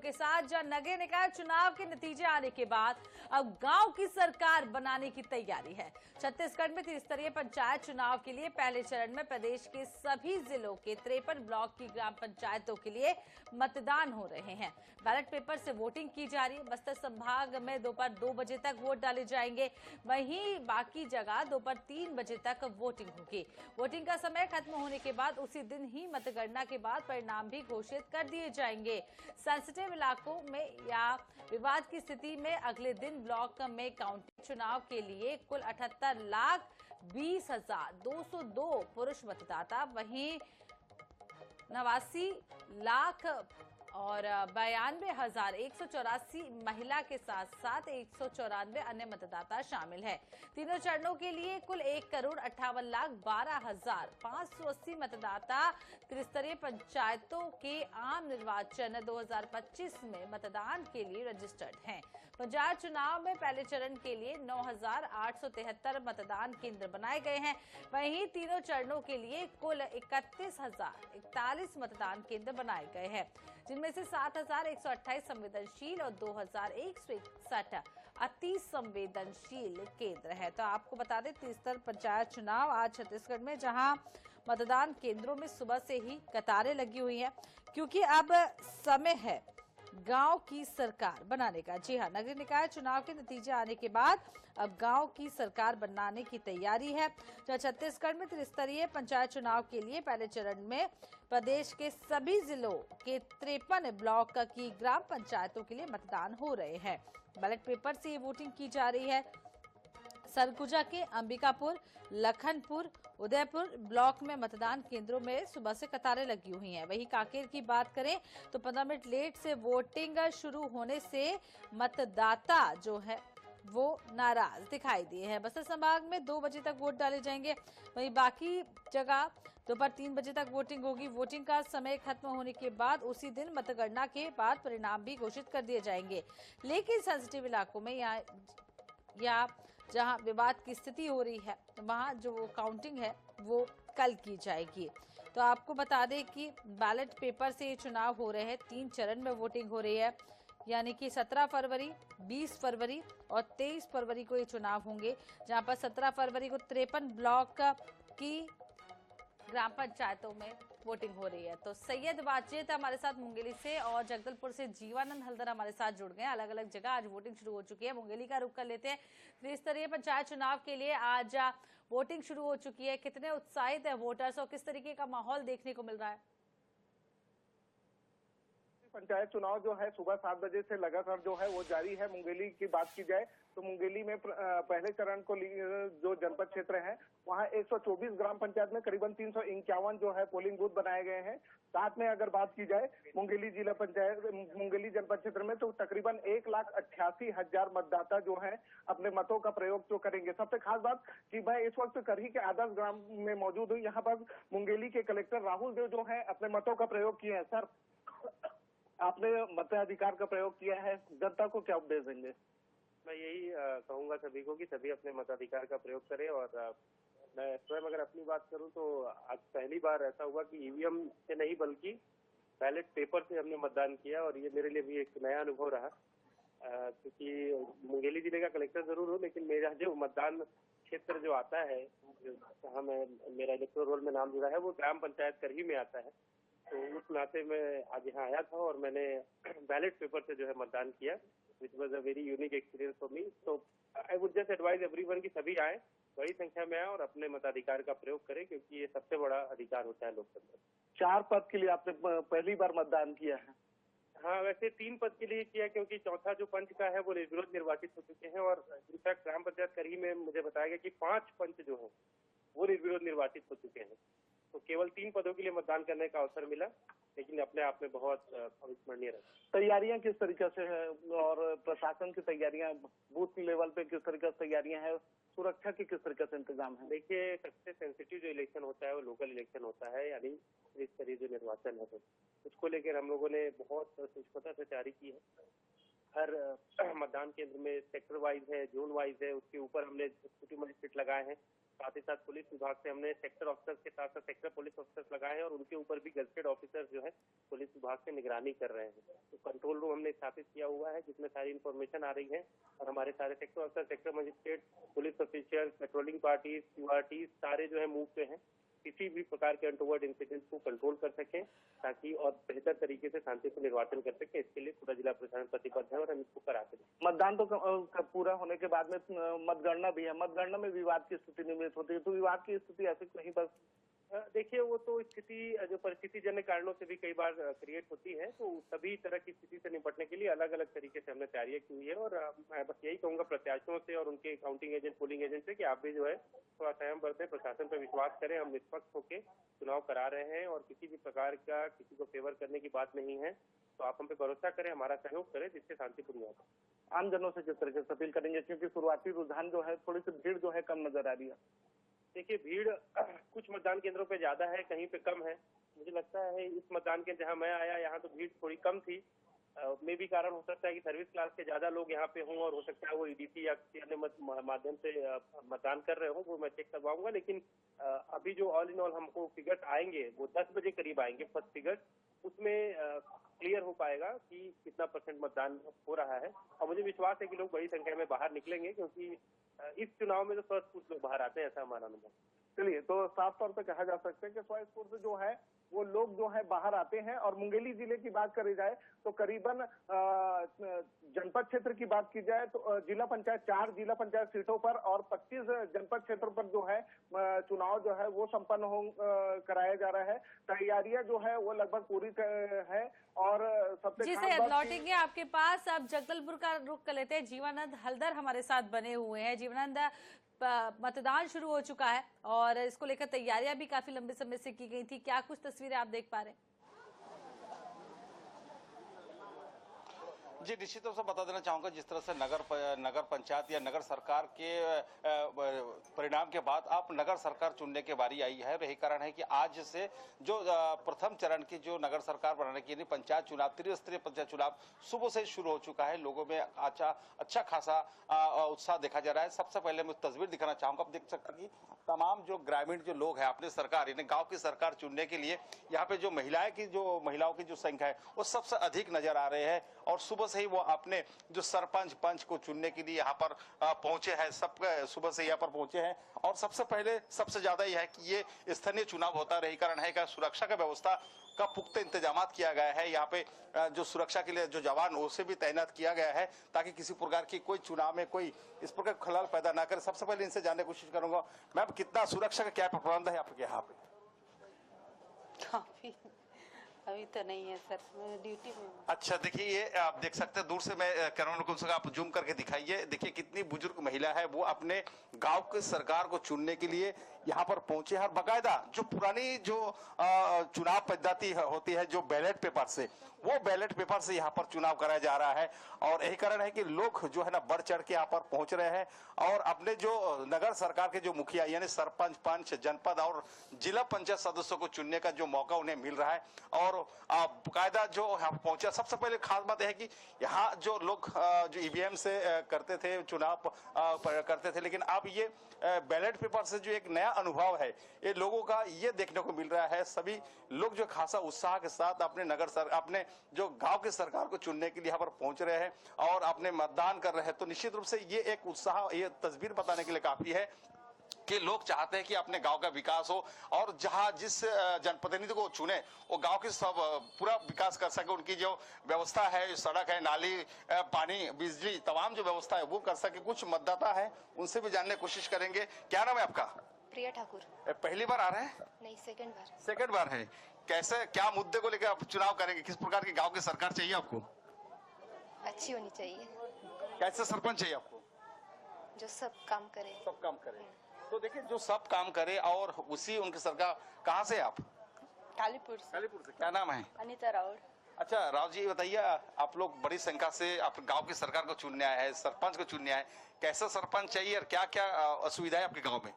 के साथ, जहां नगर निकाय चुनाव के नतीजे आने के बाद अब गांव की सरकार बनाने की तैयारी है। छत्तीसगढ़ में त्रिस्तरीय पंचायत चुनाव के लिए पहले चरण में प्रदेश के सभी जिलों के 53 ब्लॉक की ग्राम पंचायतों के लिए मतदान हो रहे हैं। बैलेट पेपर से वोटिंग की जा रही है। बस्तर संभाग में दोपहर 2 बजे तक वोट डाले जाएंगे, वहीं बाकी जगह दोपहर 3 बजे तक वोटिंग होगी। वोटिंग का समय खत्म होने के बाद उसी दिन ही मतगणना के बाद परिणाम भी घोषित कर दिए जाएंगे। सेंसिटिव इलाकों में या विवाद की स्थिति में अगले दिन ब्लॉक में काउंटिंग चुनाव के लिए कुल 78,20,202 पुरुष मतदाता, वहीं 89 लाख और 92,184 महिला के साथ साथ 194 अन्य मतदाता शामिल है। तीनों चरणों के लिए कुल 1,58,12,580 मतदाता त्रिस्तरीय पंचायतों के आम निर्वाचन 2025 में मतदान के लिए रजिस्टर्ड हैं। पंचायत चुनाव में पहले चरण के लिए 9,873 मतदान केंद्र बनाए गए हैं। वहीं तीनों चरणों के लिए कुल 31,041 मतदान केंद्र बनाए गए हैं, जिनमें से 7,128 संवेदनशील और 2,161 अति संवेदनशील केंद्र है। तो आपको बता दें, त्रिस्तरीय पंचायत चुनाव आज छत्तीसगढ़ में, जहां मतदान केंद्रों में सुबह से ही कतारें लगी हुई हैं, क्योंकि अब समय है गांव की सरकार बनाने का। जी हां, नगर निकाय चुनाव के नतीजे आने के बाद अब गांव की सरकार बनाने की तैयारी है। जहां छत्तीसगढ़ में त्रिस्तरीय पंचायत चुनाव के लिए पहले चरण में प्रदेश के सभी जिलों के 53 ब्लॉक की ग्राम पंचायतों के लिए मतदान हो रहे हैं। बैलेट पेपर से ये वोटिंग की जा रही है। सरगुजा के अंबिकापुर, लखनपुर, उदयपुर ब्लॉक में मतदान केंद्रों में सुबह से कतारें लगी हुई हैं। वहीं कांकेर की बात करें तो 15 मिनट लेट से वोटिंग शुरू होने से मतदाता जो है वो नाराज दिखाई दिए हैं। बस्तर संभाग में 2 बजे तक वोट डाले जाएंगे, वहीं बाकी जगह दोपहर 3 बजे तक वोटिंग होगी। वोटिंग का समय खत्म होने के बाद उसी दिन मतगणना के बाद परिणाम भी घोषित कर दिए जाएंगे। लेकिन सेंसिटिव इलाकों में या जहां विवाद की स्थिति हो रही है, वहां जो काउंटिंग है वो कल की जाएगी। तो आपको बता दें कि बैलेट पेपर से ये चुनाव हो रहे हैं। 3 चरण में वोटिंग हो रही है, यानी कि 17 फरवरी, 20 फरवरी और 23 फरवरी को ये चुनाव होंगे, जहां पर 17 फरवरी को 53 ब्लॉक की ग्राम पंचायतों में वोटिंग हो रही है। तो सैयद बातचीत हमारे साथ मुंगेली से और जगदलपुर से जीवानंद हल्दर हमारे साथ जुड़ गए हैं। अलग अलग जगह आज वोटिंग शुरू हो चुकी है। मुंगेली का रुख कर लेते हैं। त्रिस्तरीय पंचायत चुनाव के लिए आज वोटिंग शुरू हो चुकी है। कितने उत्साहित है वोटर्स और किस तरीके का माहौल देखने को मिल रहा है? पंचायत चुनाव जो है सुबह 7 बजे से लगातार जो है वो जारी है। मुंगेली की बात की जाए तो मुंगेली में पहले चरण को जो जनपद क्षेत्र है वहाँ 124 ग्राम पंचायत में करीबन 351 जो है पोलिंग बूथ बनाए गए हैं। साथ में अगर बात की जाए मुंगेली जिला पंचायत, मुंगेली जनपद क्षेत्र में तो तकरीबन 1,88,000 मतदाता जो है अपने मतों का प्रयोग जो करेंगे। सबसे खास बात कि मैं इस वक्त करही के आदर्श ग्राम में मौजूद हूँ। यहाँ पर मुंगेली के कलेक्टर राहुल देव जो है अपने मतों का प्रयोग किए हैं। सर, आपने मताधिकार का प्रयोग किया है, जनता को क्या उपदेश देंगे? मैं यही कहूंगा सभी को कि सभी अपने मताधिकार का प्रयोग करें। और मैं स्वयं अगर अपनी बात करूं तो आज पहली बार ऐसा हुआ कि ईवीएम से नहीं बल्कि बैलेट पेपर से हमने मतदान किया, और ये मेरे लिए भी एक नया अनुभव रहा। क्योंकि मुंगेली जिले का कलेक्टर जरूर हूँ, लेकिन मेरा जो मतदान क्षेत्र जो आता है, जहाँ मेरा इलेक्टोरल रोल में नाम जुड़ा है, वो ग्राम पंचायत करही में आता है। तो उस नाते मैं आज यहाँ आया था और मैंने बैलेट पेपर से जो है मतदान किया, which was a very unique experience for me. तो I would just advise everyone की सभी आए, बड़ी संख्या में आए और अपने मताधिकार का प्रयोग करें, क्योंकि ये सबसे बड़ा अधिकार होता है लोकतंत्र। 4 पद के लिए आपने पहली बार मतदान किया है? हाँ, वैसे 3 पद के लिए किया, क्योंकि चौथा जो पंच का है वो निर्विरोध निर्वाचित हो चुके हैं। और इनफैक्ट ग्राम पंचायत करही में मुझे बताया गया कि 5 पंच जो है वो निर्विरोध निर्वाचित हो चुके हैं। तो केवल 3 पदों के लिए मतदान करने का अवसर मिला, लेकिन अपने आप में बहुत अविस्मरणीय रहा। तैयारियां किस तरीके से है और प्रशासन की तैयारियां बूथ लेवल पे किस तरीके से तैयारियां हैं, सुरक्षा की किस तरीके से इंतजाम है? देखिए, सबसे सेंसिटिव जो इलेक्शन होता है वो लोकल इलेक्शन होता है, यानी त्रिस्तरीय जो निर्वाचन है, तो उसको लेकर हम लोगों ने बहुत सूक्ष्मता से तैयारी की है। हर मतदान केंद्र में सेक्टर वाइज है, जोन वाइज है, उसके ऊपर हमने छोटी मजिस्ट्रेट लगाए हैं साथ ही साथ पुलिस विभाग से हमने सेक्टर ऑफिसर्स के साथ साथ सेक्टर पुलिस ऑफिसर्स लगाए हैं और उनके ऊपर भी गजेटेड ऑफिसर्स जो है पुलिस विभाग से निगरानी कर रहे हैं। तो कंट्रोल रूम हमने स्थापित किया हुआ है जिसमें सारी इन्फॉर्मेशन आ रही है और हमारे सारे sector officer, sector magistrate, police official, patrolling parties, QRT सारे जो है मूव पे हैं, किसी भी प्रकार के अनटोवर्ड इंसिडेंट्स को कंट्रोल कर सकें ताकि और बेहतर तरीके से शांतिपूर्ण निर्वाचन कर सके। इसके लिए पूरा जिला प्रशासन प्रतिबद्ध है और हम इसको करा के देंगे। मतदान तो पूरा होने के बाद में मतगणना भी है, मतगणना में विवाद की स्थिति निर्मित होती है, तो विवाद की स्थिति ऐसी कहीं बस देखिए वो तो स्थिति जो परिस्थिति जन्य कारणों से भी कई बार क्रिएट होती है, तो सभी तरह की स्थिति से निपटने के लिए अलग अलग तरीके से हमने तैयारियां की हुई है और मैं बस यही कहूंगा प्रत्याशियों से और उनके काउंटिंग एजेंट, पोलिंग एजेंट से कि आप भी जो है थोड़ा संयम बरतें, प्रशासन पर विश्वास करें। हम निष्पक्ष होकर चुनाव करा रहे हैं और किसी भी प्रकार का किसी को फेवर करने की बात नहीं है, तो आप हम पे भरोसा करें, हमारा सहयोग करें जिससे शांतिपूर्ण हो। आम जनों से किस तरीके से अपील करेंगे, क्योंकि शुरुआती रुझान जो है थोड़ी सी भीड़ जो है कम नजर आ रही है? देखिए भीड़ कुछ मतदान केंद्रों पे ज्यादा है, कहीं पे कम है। मुझे लगता है इस मतदान केंद्र जहां मैं आया यहाँ तो भीड़ थोड़ी कम थी। में भी कारण हो सकता है कि सर्विस क्लास के ज्यादा लोग यहाँ पे हों और हो सकता है वो ईडीसी या किसी अन्य माध्यम से मतदान कर रहे हों, वो मैं चेक करवाऊंगा। लेकिन अभी जो ऑल इन ऑल हमको फिगर्स आएंगे वो 10 बजे करीब आएंगे फर्स्ट फिगर्स, उसमें क्लियर हो पाएगा कि कितना % मतदान हो रहा है और मुझे विश्वास है कि लोग बड़ी संख्या में बाहर निकलेंगे क्योंकि इस चुनाव में तो कुछ लोग बाहर आते हैं, ऐसा हमारा अनुभव। चलिए, तो साफ तौर पे कहा जा सकता है कि स्वयं जो है वो लोग जो है बाहर आते हैं। और मुंगेली जिले की बात करी जाए तो करीबन जनपद क्षेत्र की बात की जाए तो जिला पंचायत 4 जिला पंचायत सीटों पर और 25 जनपद क्षेत्र पर जो है चुनाव जो है वो संपन्न हो कराया जा रहा है। तैयारियां जो है वो लगभग पूरी है और सबसे जी सर लौटेंगे आपके पास। अब जगदलपुर का रुख कर लेते हैं। जीवनानंद हलदर हमारे साथ बने हुए हैं। जीवनानंद, मतदान शुरू हो चुका है और इसको लेकर तैयारियां भी काफी लंबे समय से की गई थी, क्या कुछ तस्वीरें आप देख पा रहे हैं? जी निश्चित रूप से बता देना चाहूंगा, जिस तरह से नगर पंचायत या नगर सरकार के परिणाम के बाद अब नगर सरकार चुनने की बारी आई है। यही कारण है कि आज से जो प्रथम चरण की जो नगर सरकार बनाने की यानी पंचायत चुनाव, त्रिस्तरीय पंचायत चुनाव सुबह से शुरू हो चुका है। लोगों में अच्छा खासा उत्साह देखा जा रहा है। सबसे पहले मैं तस्वीर दिखाना चाहूंगा। आप देख सकते हैं कि तमाम जो ग्रामीण जो लोग हैं अपने सरकार यानी गांव की सरकार चुनने के लिए यहाँ पे जो महिलाओं की जो संख्या है वो सबसे अधिक नजर आ रहे हैं और सुबह से ही वो अपने जो सरपंच पंच को चुनने के लिए यहाँ पर पहुंचे हैं। सब सुबह से यहाँ पर पहुंचे हैं और सबसे पहले सबसे ज्यादा यह है कि ये स्थानीय चुनाव होता रही कारण है कि सुरक्षा का व्यवस्था का पुख्ता इंतजाम किया गया है। यहाँ पे जो सुरक्षा के लिए जो जवान उसे भी तैनात किया गया है ताकि किसी प्रकार की कोई चुनाव में कोई इस प्रकार खलल पैदा ना करे। सबसे पहले इनसे जानने की कोशिश करूंगा, मैम कितना सुरक्षा का क्या प्रबंध है आपके यहाँ पे? काफी अभी तो नहीं है सर, ड्यूटी में। अच्छा देखिए, ये आप देख सकते हैं दूर से मैं कैमरा आप जूम करके दिखाइए। देखिए कितनी बुजुर्ग महिला है, वो अपने गांव की सरकार को चुनने के लिए यहाँ पर पहुंचे हैं और बाकायदा जो पुरानी जो चुनाव पद्धति होती है जो बैलेट पेपर से, वो बैलेट पेपर से यहाँ पर चुनाव कराया जा रहा है और यही कारण है कि लोग जो है ना बढ़ चढ़ के यहाँ पर पहुंच रहे हैं और अपने जो नगर सरकार के जो मुखिया यानी सरपंच, पंच, जनपद और जिला पंचायत सदस्यों को चुनने का जो मौका उन्हें मिल रहा है और बाकायदा जो यहाँ पहुंचा। सबसे पहले खास बात यह है कि यहाँ जो लोग जो ईवीएम से करते थे चुनाव करते थे, लेकिन अब ये बैलेट पेपर से जो एक नया अनुभव है ये लोगों का ये देखने को मिल रहा है। सभी लोग जो खासा उत्साह के साथ अपने जो गांव की सरकार को चुनने के लिए यहाँ पर पहुंच रहे हैं और अपने मतदान कर रहे हैं। तो निश्चित रूप से ये एक उत्साह, ये तस्वीर बताने के लिए काफी है कि लोग चाहते हैं कि अपने गांव का विकास हो और जहां जिस जनप्रतिनिधि को चुने वो गांव की सब पूरा विकास कर सके। उनकी जो व्यवस्था है, सड़क है, नाली, पानी, बिजली, तमाम जो व्यवस्था है वो कर सके। कुछ मतदाता है उनसे भी जानने की कोशिश करेंगे। क्या नाम है आपका? प्रिया ठाकुर। पहली बार आ रहे हैं? नहीं, सेकंड बार है। कैसे, क्या मुद्दे को लेकर आप चुनाव करेंगे? किस प्रकार की गांव की सरकार चाहिए आपको? अच्छी होनी चाहिए। कैसे सरपंच चाहिए आपको? जो सब काम करे। सब काम करे। तो देखिए जो सब काम करे और उसी उनकी सरकार। कहाँ से आप? कालीपुर से। क्या नाम है? अनीता राउत। अच्छा राव जी बताइए, आप लोग बड़ी संख्या से आप गांव की सरकार को चुनने आए हैं, सरपंच को चुनने आए, कैसा सरपंच चाहिए और क्या क्या असुविधा है आपके गांव में?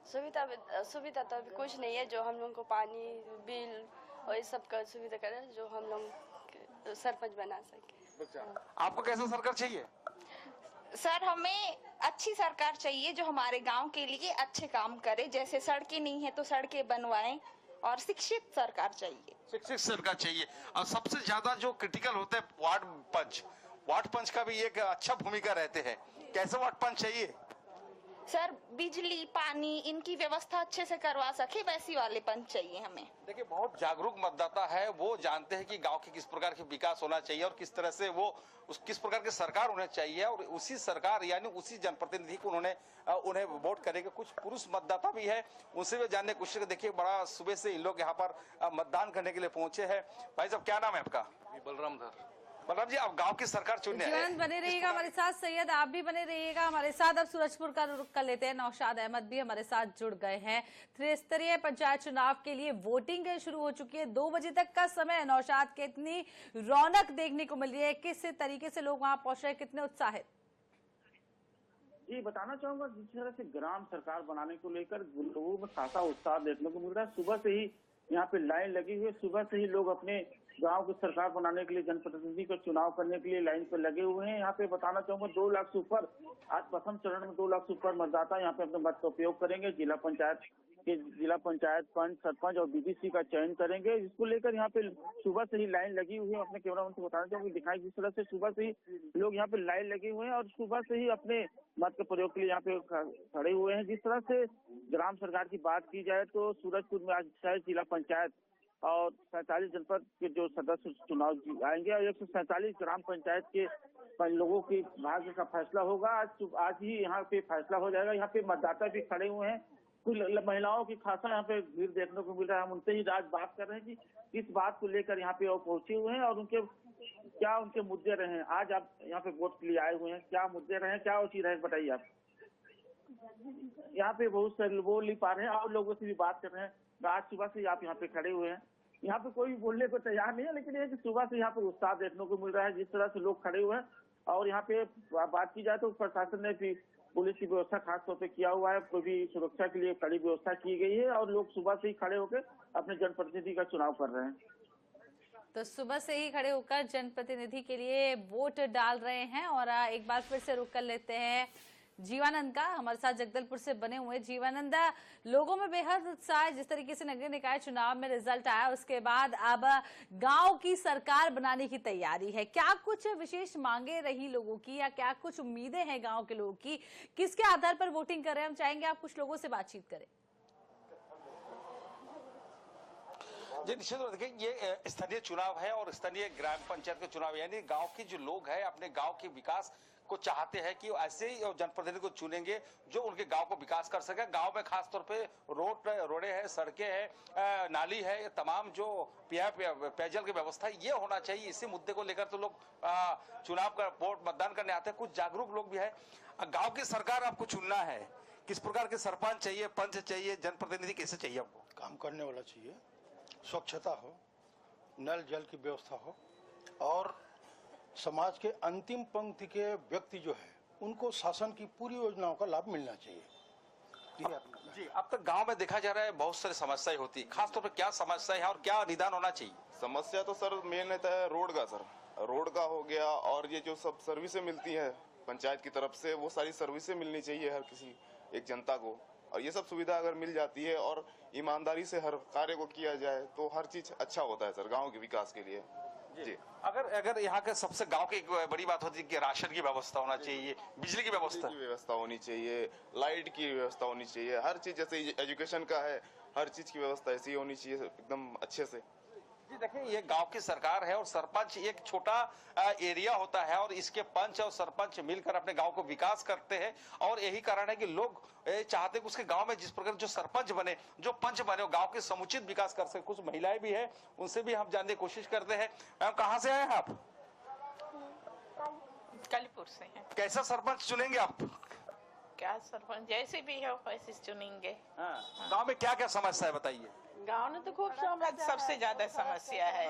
सुविधा तो अभी कुछ नहीं है। जो हम लोग को पानी, बिल और इस सब का सुविधा करे जो हम लोग सरपंच बना सके। आपको कैसा सरकार चाहिए? सर हमें अच्छी सरकार चाहिए जो हमारे गांव के लिए अच्छे काम करे। जैसे सड़कें नहीं है तो सड़कें बनवाएं, और शिक्षित सरकार चाहिए। शिक्षित सरकार चाहिए। और सबसे ज्यादा जो क्रिटिकल होते हैं वार्ड पंच का भी एक अच्छा भूमिका रहते हैं। कैसे वार्ड पंच चाहिए? सर, बिजली पानी इनकी व्यवस्था अच्छे से करवा सके वैसी वाले पंच चाहिए हमें। देखिए, बहुत जागरूक मतदाता है, वो जानते हैं कि गांव के किस प्रकार के विकास होना चाहिए और किस तरह से वो किस प्रकार की सरकार होना चाहिए, और उसी सरकार यानी उसी जनप्रतिनिधि को उन्हें वोट करेंगे। कुछ पुरुष मतदाता भी है, उनसे भी जानने की कोशिश। देखिए, बड़ा सुबह से इन लोग यहाँ पर मतदान करने के लिए पहुंचे हैं। भाई साहब, क्या नाम है आपका? बलराम धर। बलराम जी, अब गांव की सरकार चुनने जीवन बने रहिएगा हमारे साथ। सैयद, आप भी बने रहिएगा हमारे साथ। अब सूरजपुर का रुख कर लेते हैं। नौशाद अहमद भी हमारे साथ जुड़ गए हैं। त्रिस्तरीय पंचायत चुनाव के लिए वोटिंग शुरू हो चुकी है। 2 बजे तक का समय। नौशाद के इतनी रौनक देखने को मिल रही है, किस तरीके से लोग वहां पहुंच रहे हैं, कितने उत्साहित? जी, बताना चाहूंगा, जिस तरह से ग्राम सरकार बनाने को लेकर लोगों में खासा उत्साह देखने को मिल रहा है। सुबह से ही यहाँ पे लाइन लगी हुई है। सुबह से ही लोग अपने गांव की सरकार बनाने के लिए, जनप्रतिनिधि का चुनाव करने के लिए लाइन पे लगे हुए हैं। यहाँ पे बताना चाहूंगा 2 लाख से ऊपर, आज प्रथम चरण में 2 लाख से ऊपर मतदाता यहाँ पे अपने मत का उपयोग करेंगे। जिला पंचायत पंच, सरपंच और बीडीसी का चयन करेंगे। इसको लेकर यहाँ पे सुबह से ही लाइन लगी हुई है। अपने कैमरामैन से बताना चाहूंगा, दिखाई जिस तरह से सुबह से ही लोग यहाँ पे लाइन लगे हुए हैं और सुबह से ही अपने मत के प्रयोग के लिए यहाँ पे खड़े हुए हैं। जिस तरह से ग्राम सरकार की बात की जाए तो सूरजपुर में आज 6 जिला पंचायत और 47 जनपद के जो सदस्य चुनाव आएंगे और 147 ग्राम पंचायत के लोगों की भाग्य का फैसला होगा। आज ही यहाँ पे फैसला हो जाएगा। यहाँ पे मतदाता भी खड़े हुए हैं। कुछ महिलाओं की खासा यहाँ पे भीड़ देखने को मिल रहा है। हम उनसे ही आज बात कर रहे हैं कि किस बात को लेकर यहाँ पे वो पहुंचे हुए हैं और उनके मुद्दे रहे। आज आप यहाँ पे वोट के लिए आए हुए हैं, क्या मुद्दे रहे, क्या उसी रहे, बताइए आप। यहाँ पे बहुत सारे बोल नहीं पा रहे हैं और लोगों से भी बात कर रहे हैं। आज सुबह से आप यहाँ पे खड़े हुए हैं। यहाँ पे कोई बोलने को तैयार नहीं है, लेकिन ये कि सुबह से यहाँ पे उत्साह देखने को मिल रहा है। जिस तरह से लोग खड़े हुए हैं और यहाँ पे बात की जाए तो प्रशासन ने भी पुलिस की व्यवस्था खास तौर पे किया हुआ है। कोई भी सुरक्षा के लिए कड़ी व्यवस्था की गई है और लोग सुबह से ही खड़े होकर अपने जनप्रतिनिधि का चुनाव कर रहे हैं। तो सुबह से ही खड़े होकर जनप्रतिनिधि के लिए वोट डाल रहे हैं। और एक बार फिर से रुक कर लेते हैं जीवानंद का, हमारे साथ जगदलपुर से बने हुए। जीवानंद, लोगों में बेहद उत्साह है। जिस तरीके से नगरीय निकाय चुनाव में रिजल्ट आया, उसके बाद अब गांव की सरकार बनाने की तैयारी है। क्या कुछ विशेष मांगे रही लोगों की या क्या कुछ उम्मीदें हैं गांव के लोगों की? किसके आधार पर वोटिंग कर रहे हैं? हम चाहेंगे आप कुछ लोगों से बातचीत करें। जी, निश्चित रूप से देखिए, ये स्थानीय चुनाव है और स्थानीय ग्राम पंचायत का चुनाव, यानी गांव के जो लोग हैं अपने गांव के विकास को चाहते हैं कि ऐसे ही जनप्रतिनिधि को चुनेंगे जो उनके गांव को विकास कर सके। गांव में खास तौर पे रोडे हैं, सड़कें हैं, नाली है, ये तमाम जो पेयजल की व्यवस्था ये होना चाहिए। इसी मुद्दे को लेकर तो लोग चुनाव का वोट मतदान करने आते हैं। कुछ जागरूक लोग भी है। गाँव की सरकार आपको चुनना है, किस प्रकार के सरपंच चाहिए, पंच चाहिए, जनप्रतिनिधि कैसे चाहिए आपको? काम करने वाला चाहिए, स्वच्छता हो, नल जल की व्यवस्था हो और समाज के अंतिम पंक्ति के व्यक्ति जो है उनको शासन की पूरी योजनाओं का लाभ मिलना चाहिए। जी, अब तक गांव में देखा जा रहा है बहुत सारी समस्याएं होती है, खासतौर पर क्या समस्याएं है और क्या निदान होना चाहिए? समस्या तो सर मेन रहता है रोड का। सर रोड का हो गया और ये जो सब सर्विसें मिलती है पंचायत की तरफ से, वो सारी सर्विसें मिलनी चाहिए हर किसी एक जनता को। और ये सब सुविधा अगर मिल जाती है और ईमानदारी से हर कार्य को किया जाए तो हर चीज अच्छा होता है सर गाँव के विकास के लिए। जी, अगर यहाँ के सबसे गांव की एक बड़ी बात होती है कि राशन की व्यवस्था होना चाहिए, बिजली की व्यवस्था होनी चाहिए, लाइट की व्यवस्था होनी चाहिए, हर चीज जैसे एजुकेशन का है, हर चीज की व्यवस्था ऐसी होनी चाहिए एकदम अच्छे से। जी, देखिए, ये गांव की सरकार है और सरपंच एक छोटा एरिया होता है और इसके पंच और सरपंच मिलकर अपने गांव को विकास करते हैं। और यही कारण है कि लोग चाहते हैं कि उसके गांव में जिस प्रकार जो सरपंच बने, जो पंच बने, वो गांव के समुचित विकास कर सके। कुछ महिलाएं भी है, उनसे भी हम जानने की कोशिश करते हैं। मैम, कहाँ से आए हैं आप? कालीपुर से हैं। कैसा सरपंच चुनेंगे आप? क्या सरपंच जैसे भी हो वैसे चुनेंगे। गांव में क्या क्या समस्या है बताइए? गांव में तो खूब सबसे ज्यादा समस्या है।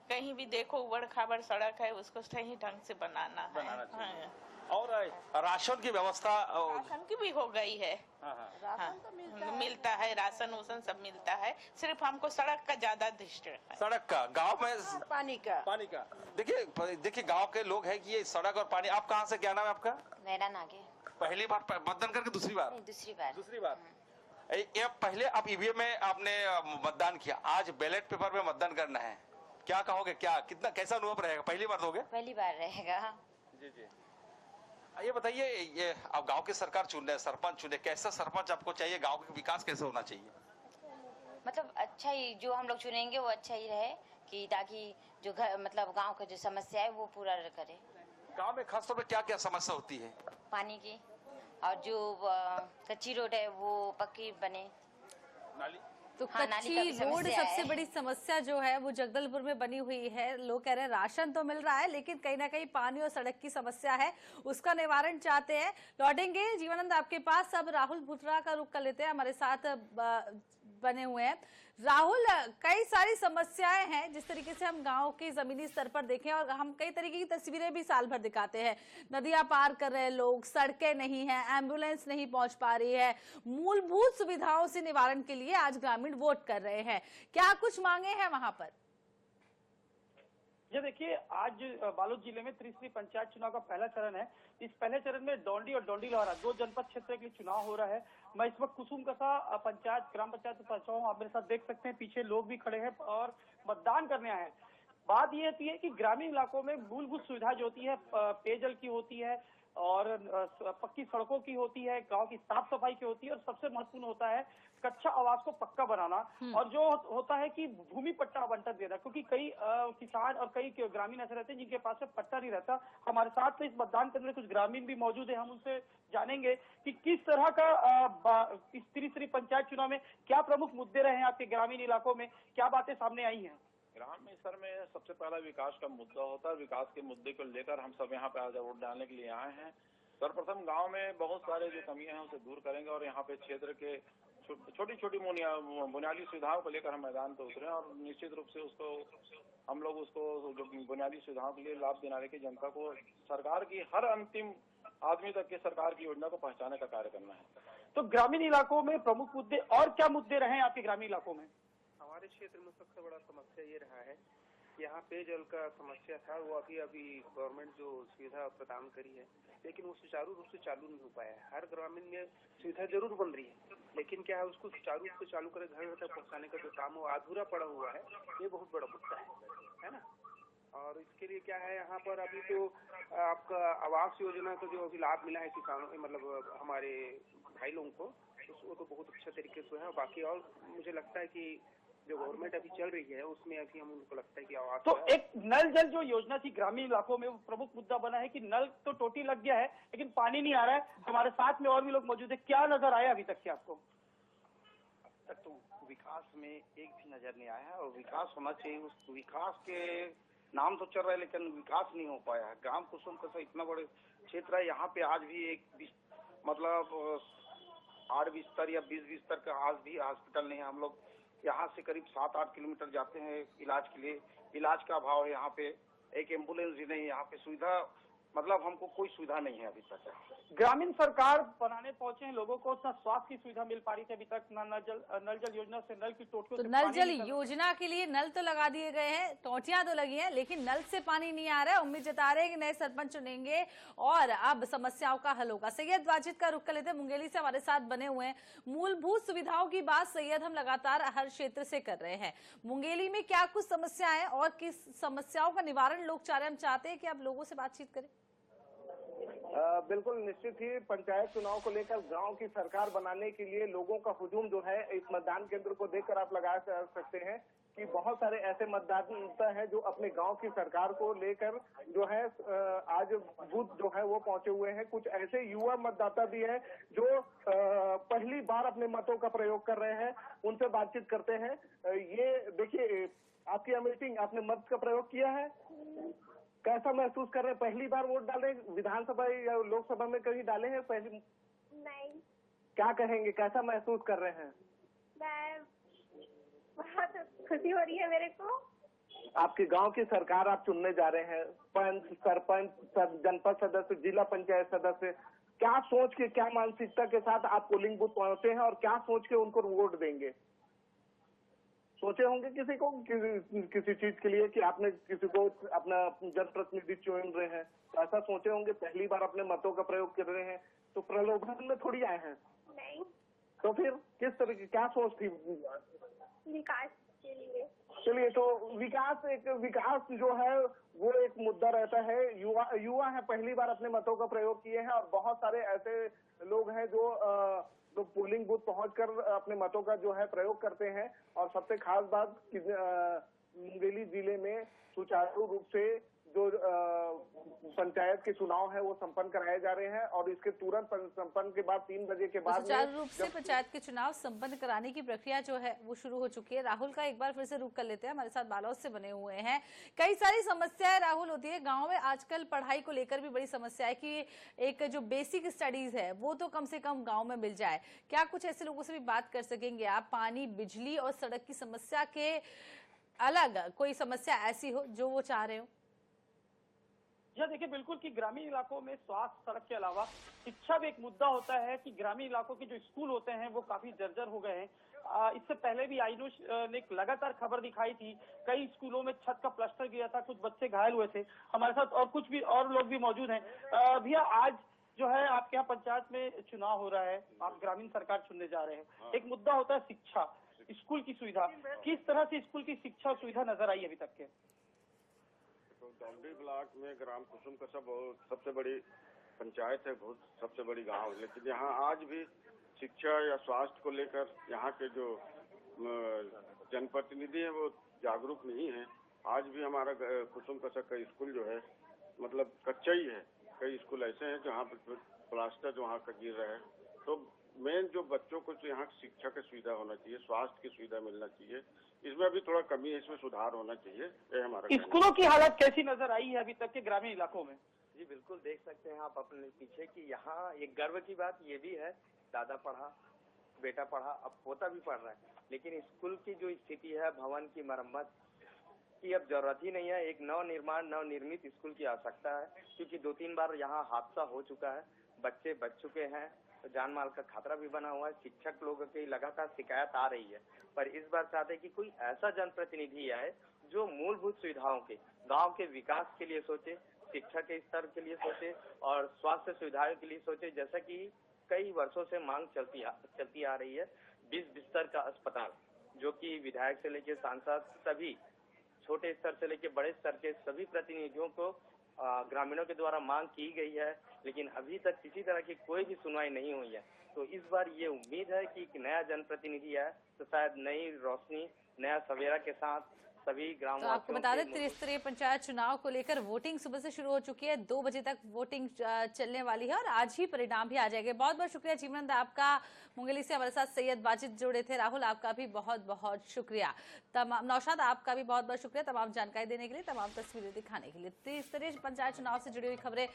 कहीं भी देखो उबड़ खाबड़ सड़क है, उसको सही ढंग से बनाना है। और राशन की व्यवस्था राशन की भी हो गई है। राशन तो मिलता है, राशन उसन सब मिलता है, सिर्फ हमको सड़क का ज्यादा दृष्टि है। सड़क का गांव में पानी का देखिए गांव के लोग हैं कि ये सड़क और पानी। आप कहाँ से, क्या नाम है आपका? नैना नागे। पहली बार मतदान करके दूसरी बार? दूसरी बार। दूसरी बार। ये पहले आप ईवीएम में आपने मतदान किया, आज बैलेट पेपर में मतदान करना है, क्या कहोगे? क्या कितना कैसा अनुभव रहेगा? पहली बार दोगे? पहली बार रहेगा। जी जी। ये बताइए, ये आप गांव की सरकार चुन रहे हैं, सरपंच चुने, कैसा सरपंच आपको चाहिए? गांव का विकास कैसे होना चाहिए? मतलब अच्छा ही जो हम लोग चुनेंगे वो अच्छा ही रहे, कि ताकि जो घर मतलब गांव का जो समस्या है वो पूरा करे। गांव में खासतौर पे क्या क्या समस्या होती है? पानी की, और जो कच्ची रोड है वो पक्की बने। नाली तो हाँ, नाली कच्ची का भी रोड समस्या सबसे है। बड़ी समस्या जो है वो जगदलपुर में बनी हुई है। लोग कह रहे हैं राशन तो मिल रहा है, लेकिन कहीं ना कहीं पानी और सड़क की समस्या है, उसका निवारण चाहते हैं। लौटेंगे जीवनानंद आपके पास, अब राहुल भुटरा का रुख कर लेते हैं, हमारे साथ बने हुए हैं। राहुल, कई सारी समस्याएं हैं, जिस तरीके से हम गांव के जमीनी स्तर पर देखें, और हम कई तरीके की तस्वीरें भी साल भर दिखाते हैं। नदियां पार कर रहे हैं लोग, सड़कें नहीं है, एम्बुलेंस नहीं पहुंच पा रही है, मूलभूत सुविधाओं से निवारण के लिए आज ग्रामीण वोट कर रहे हैं। क्या कुछ मांगे हैं वहां पर? ये देखिए, आज बालोद जिले में त्रिस्तरीय पंचायत चुनाव का पहला चरण है। इस पहले चरण में डोंडी और डोंडी लोहारा 2 जनपद क्षेत्र के लिए चुनाव हो रहा है। मैं इस वक्त कुसुम कसा पंचायत ग्राम पंचायत में पहुंचा हूँ। आप मेरे साथ देख सकते हैं, पीछे लोग भी खड़े हैं और मतदान करने आए हैं। बात ये होती है कि ग्रामीण इलाकों में मूलभूत सुविधा जो होती है, पेयजल की होती है और पक्की सड़कों की होती है, गांव की साफ सफाई की होती है, और सबसे महत्वपूर्ण होता है कच्चा आवास को पक्का बनाना, और जो होता है कि भूमि पट्टा आवंटन देना, क्योंकि कई किसान और कई ग्रामीण ऐसे रहते हैं जिनके पास में पट्टा नहीं रहता। हमारे साथ में इस मतदान केंद्र में कुछ ग्रामीण भी मौजूद है, हम उनसे जानेंगे कि किस तरह का इस त्रिस्तरीय पंचायत चुनाव में क्या प्रमुख मुद्दे रहे हैं आपके ग्रामीण इलाकों में, क्या बातें सामने आई हैं। ग्रामीण स्तर में सबसे पहला विकास का मुद्दा होता है। विकास के मुद्दे को लेकर हम सब यहाँ पे आज वोट डालने के लिए आए हैं। सर्वप्रथम गांव में बहुत सारे जो कमियां हैं उसे दूर करेंगे, और यहाँ पे क्षेत्र के छोटी छोटी बुनियादी सुविधाओं को लेकर हम मैदान पर उतरे, और निश्चित रूप से उसको हम लोग उसको जो बुनियादी सुविधाओं के लिए लाभ दिलाने की जनता को सरकार की हर अंतिम आदमी तक के सरकार की योजना को पहुंचाने का कार्य करना है। तो ग्रामीण इलाकों में प्रमुख मुद्दे और क्या मुद्दे रहे हैं आपके ग्रामीण इलाकों में? हमारे क्षेत्र में सबसे बड़ा समस्या ये रहा है कि यहाँ पेयजल का समस्या था, वो अभी गवर्नमेंट जो सुविधा प्रदान करी है, लेकिन वो सुचारू रूप से चालू नहीं हो पाया है। हर ग्रामीण में सुविधा जरूर बन रही है, लेकिन क्या है उसको सुचारू रूप से चालू कर घर घर तक पहुँचाने का जो काम वो अधूरा पड़ा हुआ है, ये बहुत बड़ा मुद्दा है ना। और इसके लिए क्या है, यहाँ पर अभी तो आपका आवास योजना का जो अभी लाभ मिला है किसानों, मतलब हमारे भाई लोगों को, वो तो बहुत अच्छा तरीके से है। बाकी और मुझे लगता है कि जो गवर्नमेंट अभी चल रही है उसमें अभी हम उनको लगता है कि आवास, तो एक नल जल जो योजना थी ग्रामीण इलाकों में, वो प्रमुख मुद्दा बना है कि नल तो टोटी लग गया है लेकिन पानी नहीं आ रहा है। हमारे साथ में और भी लोग मौजूद है, क्या नजर आया अभी तक के आपको? अब तक तो विकास में एक भी नजर नहीं आया है, और विकास होना चाहिए। उस विकास के नाम तो चल रहा है लेकिन विकास नहीं हो पाया है। ग्राम कुसुम का इतना बड़े क्षेत्र है, यहाँ पे आज भी एक मतलब 8 बिस्तर या 20 बिस्तर का आज भी हॉस्पिटल नहीं है। हम लोग यहाँ से करीब 7-8 किलोमीटर जाते हैं इलाज के लिए, इलाज का अभाव है। यहाँ पे एक एम्बुलेंस भी नहीं, यहाँ पे सुविधा मतलब हमको कोई सुविधा नहीं है अभी तक। ग्रामीण सरकार बनाने पहुंचे हैं लोगों को, ना स्वास्थ्य की सुविधा मिल पा रही थी अभी तक, ना नल जल योजना से नल की टोटियों तो से नल पानी जल निकल- योजना के लिए नल तो लगा दिए गए हैं, टोटियां तो लगी हैं, लेकिन नल से पानी नहीं आ रहा है। उम्मीद जता रहे हैं कि नए सरपंच चुनेंगे और अब समस्याओं का हल होगा। सैयद वाजिद का रुख कर लेते हैं, मुंगेली से हमारे साथ बने हुए हैं। मूलभूत सुविधाओं की बात सैयद हम लगातार हर क्षेत्र से कर रहे हैं, मुंगेली में क्या कुछ समस्याएं और किस समस्याओं का निवारण लोग चाह रहे हैं? हम चाहते हैं कि आप लोगों से बातचीत करें। बिल्कुल निश्चित ही पंचायत चुनाव को लेकर गांव की सरकार बनाने के लिए लोगों का हुजूम जो है इस मतदान केंद्र को देखकर आप लगा सकते हैं कि बहुत सारे ऐसे मतदाता हैं जो अपने गांव की सरकार को लेकर जो है आज बूथ जो है वो पहुंचे हुए हैं। कुछ ऐसे युवा मतदाता भी हैं जो पहली बार अपने मतों का प्रयोग कर रहे हैं, उनसे बातचीत करते हैं। ये देखिए, आपकी मीटिंग, आपने मत का प्रयोग किया है, कैसा महसूस कर रहे हैं? पहली बार वोट डाल रहे हैं, विधानसभा या लोकसभा में कहीं डाले हैं पहली? नहीं। क्या कहेंगे, कैसा महसूस कर रहे हैं? मैं बहुत खुशी हो रही है मेरे को। आपके गांव की सरकार आप चुनने जा रहे हैं, पंच, सरपंच, जनपद सदस्य, जिला पंचायत सदस्य, क्या सोच के, क्या मानसिकता के साथ आप पोलिंग बूथ पहुंचे हैं और क्या सोच के उनको वोट देंगे? सोचे होंगे किसी चीज के लिए कि आपने किसी को अपना जनप्रतिनिधि चुन रहे हैं, तो ऐसा सोचे होंगे पहली बार अपने मतों का प्रयोग कर रहे हैं तो प्रलोभन में थोड़ी आए हैं? नहीं, तो फिर किस तरह की क्या सोच थी? विकास के लिए। चलिए, तो विकास जो है वो एक मुद्दा रहता है। युवा है, पहली बार अपने मतों का प्रयोग किए हैं और बहुत सारे ऐसे लोग हैं जो पोलिंग बूथ पहुंचकर अपने मतों का जो है प्रयोग करते हैं। और सबसे खास बात मुंगेली जिले में सुचारू रूप से जो पंचायत के चुनाव है वो संपन्न कराए जा रहे हैं और इसके तुरंत संपन्न के बाद 3 बजे के बाद सुचारू रूप से पंचायत के चुनाव संपन्न कराने की प्रक्रिया जो है वो शुरू हो चुकी है। राहुल का एक बार फिर से रुख कर लेते हैं, हमारे साथ बालोद से बने हुए हैं। कई सारी समस्याएं राहुल होती है गाँव में, आजकल पढ़ाई को लेकर भी बड़ी समस्या है कि एक जो बेसिक स्टडीज है वो तो कम से कम गाँव में मिल जाए। क्या कुछ ऐसे लोगों से भी बात कर सकेंगे आप? पानी, बिजली और सड़क की समस्या के अलग कोई समस्या ऐसी हो जो वो चाह रहे हो? यह देखिए बिल्कुल कि ग्रामीण इलाकों में स्वास्थ्य, सड़क के अलावा शिक्षा भी एक मुद्दा होता है कि ग्रामीण इलाकों के जो स्कूल होते हैं वो काफी जर्जर हो गए हैं। इससे पहले भी आई न्यूज ने एक लगातार खबर दिखाई थी, कई स्कूलों में छत का प्लास्टर गिरा था, कुछ बच्चे घायल हुए थे। हमारे साथ और लोग भी मौजूद हैं। भैया, आज जो है आपके यहाँ पंचायत में चुनाव हो रहा है, आप ग्रामीण सरकार चुनने जा रहे हैं। एक मुद्दा होता है शिक्षा, स्कूल की सुविधा। किस तरह से स्कूल की शिक्षा सुविधा नजर आई अभी तक के? डोंडी ब्लॉक में ग्राम कुसुम का सबसे बड़ी पंचायत है, बहुत सबसे बड़ी गांव है, लेकिन यहाँ आज भी शिक्षा या स्वास्थ्य को लेकर यहाँ के जो जनप्रतिनिधि हैं वो जागरूक नहीं है। आज भी हमारा कुसुम का स्कूल जो है मतलब कच्चा ही है। कई स्कूल ऐसे हैं जहाँ पर प्लास्टर जो वहाँ का गिर रहा है। तो मेन जो बच्चों को यहाँ शिक्षा की सुविधा होना चाहिए, स्वास्थ्य की सुविधा मिलना चाहिए, इसमें अभी थोड़ा कमी है, इसमें सुधार होना चाहिए। ये हमारा स्कूलों की हालत कैसी नजर आई है अभी तक के ग्रामीण इलाकों में? जी बिल्कुल, देख सकते हैं आप अपने पीछे कि यहाँ एक गर्व की बात ये भी है, दादा पढ़ा, बेटा पढ़ा, अब पोता भी पढ़ रहा है, लेकिन स्कूल की जो स्थिति है, भवन की मरम्मत की अब जरूरत ही नहीं है। एक नवनिर्मित स्कूल की आवश्यकता है, क्योंकि 2-3 बार यहाँ हादसा हो चुका है, बच्चे बच चुके हैं, जान माल का खतरा भी बना हुआ है। शिक्षक लोगों की लगातार शिकायत आ रही है, पर इस बार चाहते कि कोई ऐसा जनप्रतिनिधि आए जो मूलभूत सुविधाओं के, गांव के विकास के लिए सोचे, शिक्षा के स्तर के लिए सोचे और स्वास्थ्य सुविधाओं के लिए सोचे। जैसा कि कई वर्षों से मांग चलती आ रही है, 20 बिस्तर का अस्पताल, जो कि विधायक से लेकर सांसद सभी छोटे स्तर से लेकर बड़े स्तर के सभी प्रतिनिधियों को ग्रामीणों के द्वारा मांग की गई है, लेकिन अभी तक किसी तरह की कोई भी सुनवाई नहीं हुई है। तो इस बार ये उम्मीद है कि एक नया जनप्रतिनिधि आए तो शायद नई रोशनी, नया सवेरा के साथ सभी ग्राम। तो आपको बता दें, त्रिस्तरीय पंचायत चुनाव को लेकर वोटिंग सुबह से शुरू हो चुकी है, 2 बजे तक वोटिंग चलने वाली है और आज ही परिणाम भी आ जाएंगे। बहुत बहुत शुक्रिया जीवनंद आपका। मुंगेली से हमारे साथ सैयद वाजिद जुड़े थे। राहुल आपका भी बहुत बहुत शुक्रिया। तमाम नौशाद आपका भी बहुत बहुत शुक्रिया तमाम जानकारी देने के लिए, तमाम तस्वीरें दिखाने के लिए। त्रिस्तरीय पंचायत चुनाव से जुड़ी हुई खबरें